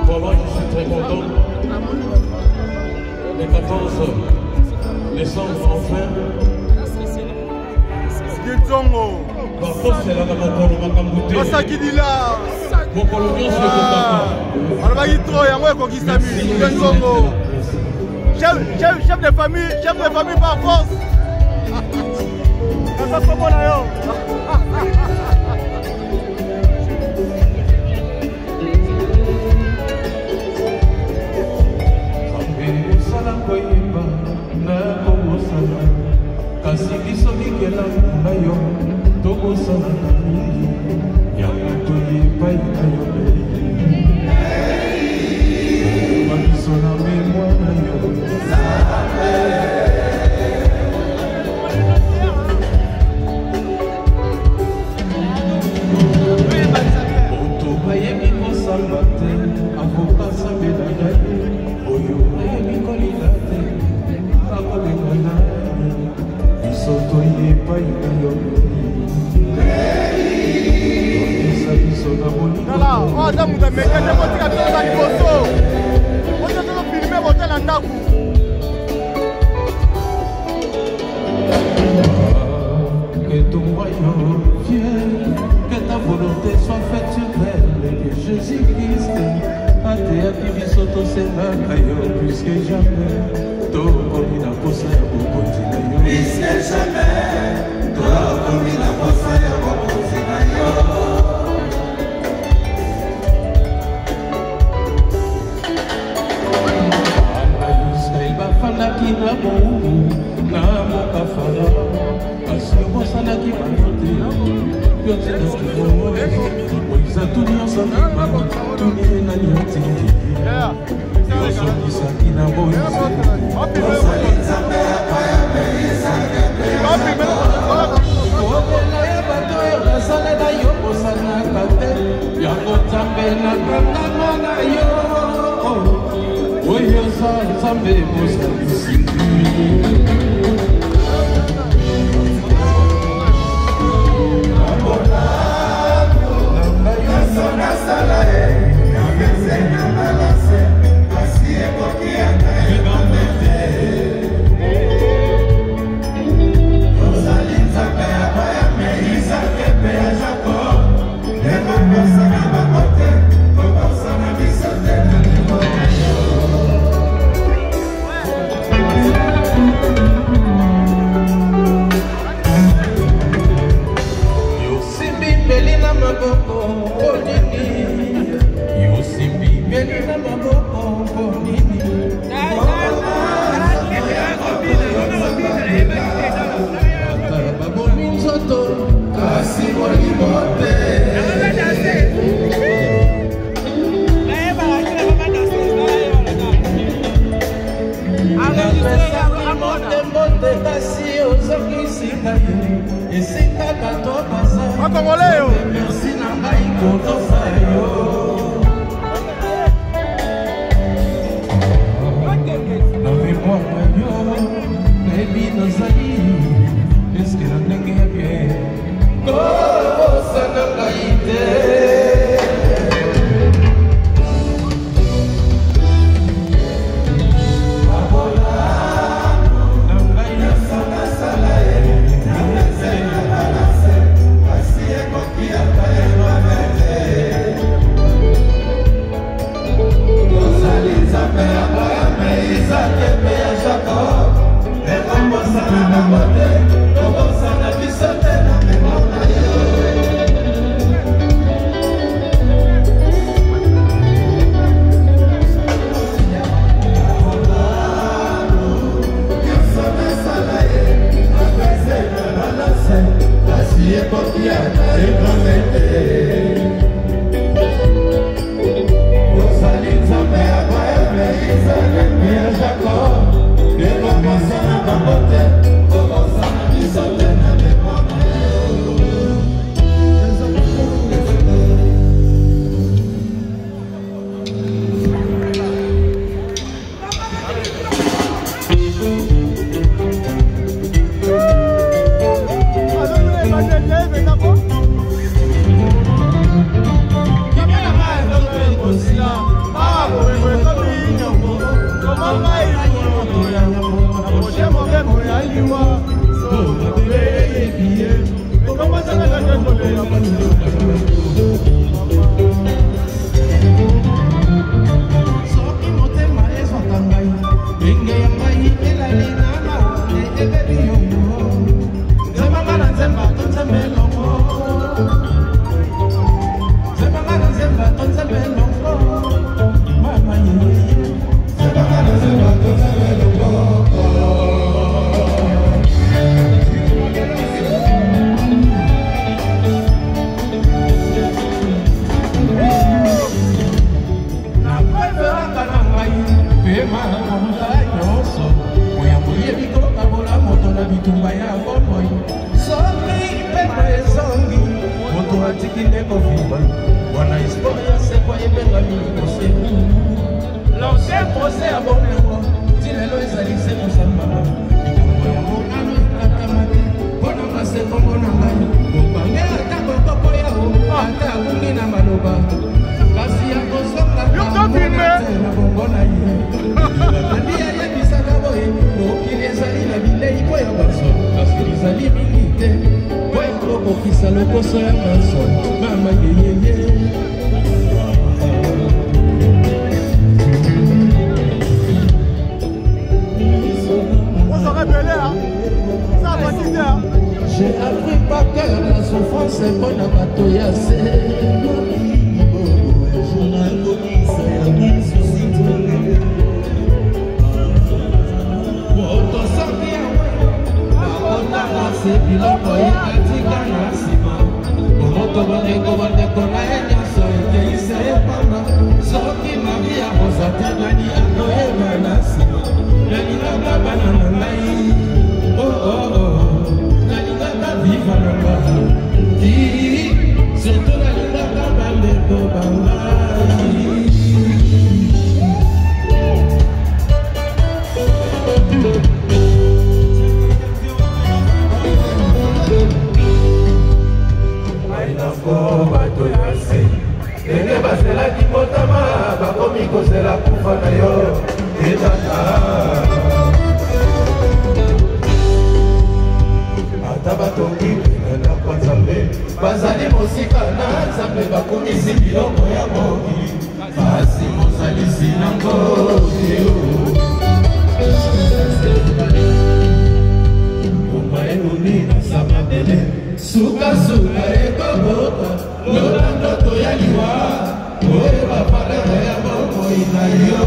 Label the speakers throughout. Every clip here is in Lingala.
Speaker 1: Vraiment, je suis très content. Le 14 décembre, enfin. Par contre, c'est là que mon colombian m'a goûté. Mon colombian, c'est le
Speaker 2: chef de famille par force.
Speaker 1: Que ton royaume vienne, que ta volonté soit faite sur terre, et que Jésus-Christ a été bisoto senakayo, plus que jamais, tokomina posa ya bokonzi na yo. Plus que jamais, tokomina posa ya bokonzi na yo. Bafandaki na bongo na moka Farao, kasi obosanaki banyote yo tindaki bongo oiza tuni nyonso ndima tuni nani otindi yozongisaki na boyo ozali nzambe ya obela ya bato oyo basalela yo bosanaka te yango nzambe na kangama na yo oyo nzambe bosalisi kinde kofiba wana historia sekwa yebenga mikose l'ancien procès à Boméro tilelo ezali se mosamba likambo ya monano ekakamate mpona masekombo na ngai mobange ata kokoko yao ata akungi na maloba kasi ya kosonga na bongo na ye andi ayebisaka boye mokili ezali na bilei po ya baso kasi ezali mingi te po ekokokisa lokoso ya baso mama yeyeye. J'ai appris par cœur la souffrance est bonne à bateau yassé. C'est biloko ekatika na nsima omoto bandeko bandeko na ye nyonso ekeisa epamba soki mari ya kosatanani akoyeba na nsima nalingaka bana na ngai nalingaka viva na ngai surtout nalingaka bandeko bangai. Bato ya se ndenge baselaki motama bakomi kozela kufa na yo etata ata batongi pene na kwa nzambe bazali mosika na nzambe bakomisi biloko ya moki basi mosalisi nango omaenuni na samabele suka-suka ekobota lola ndoto ya liwa oyeba palere ya bomoi na yo.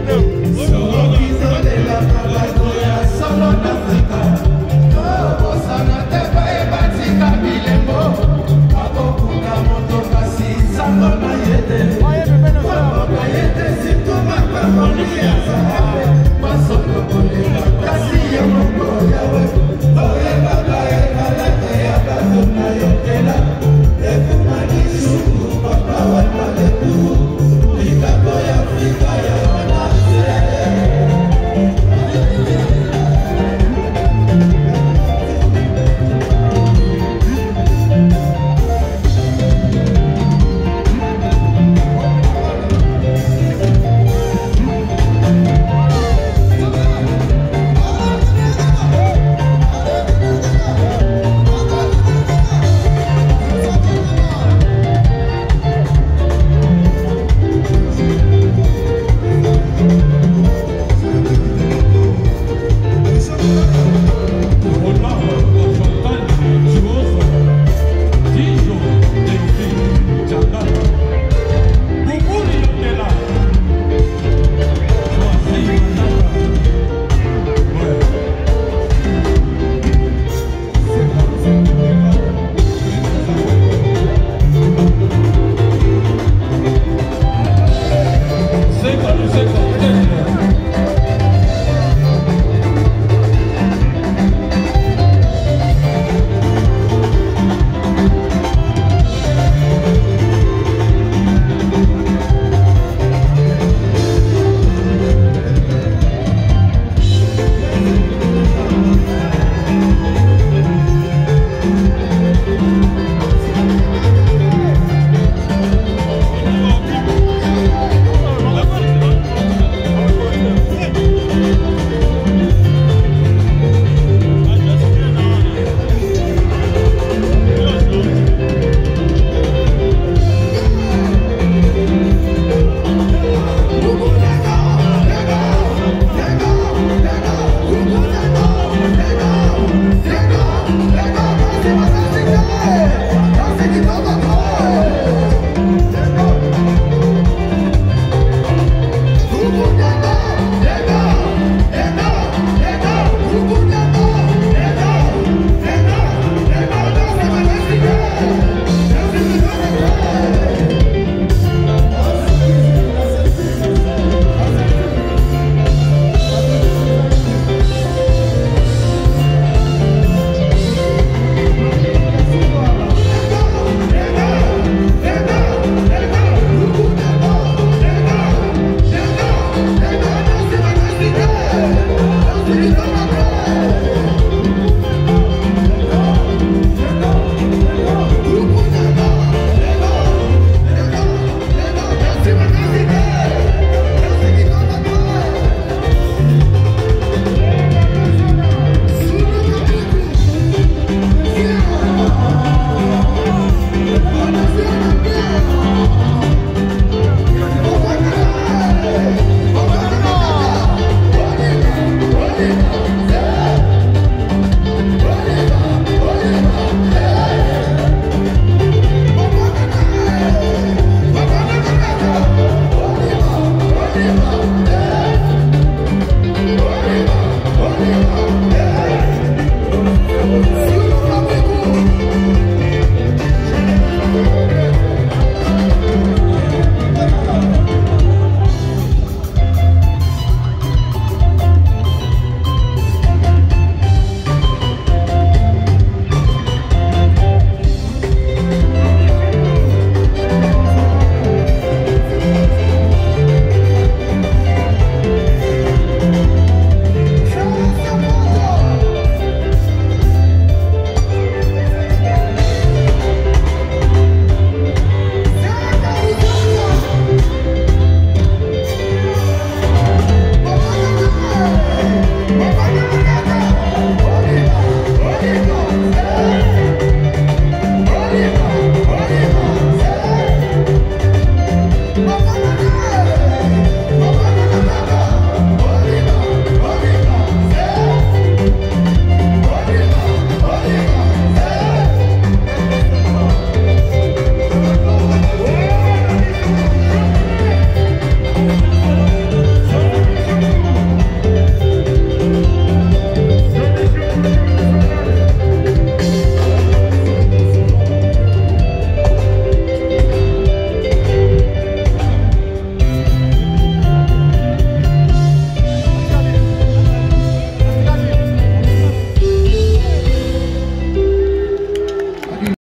Speaker 2: No.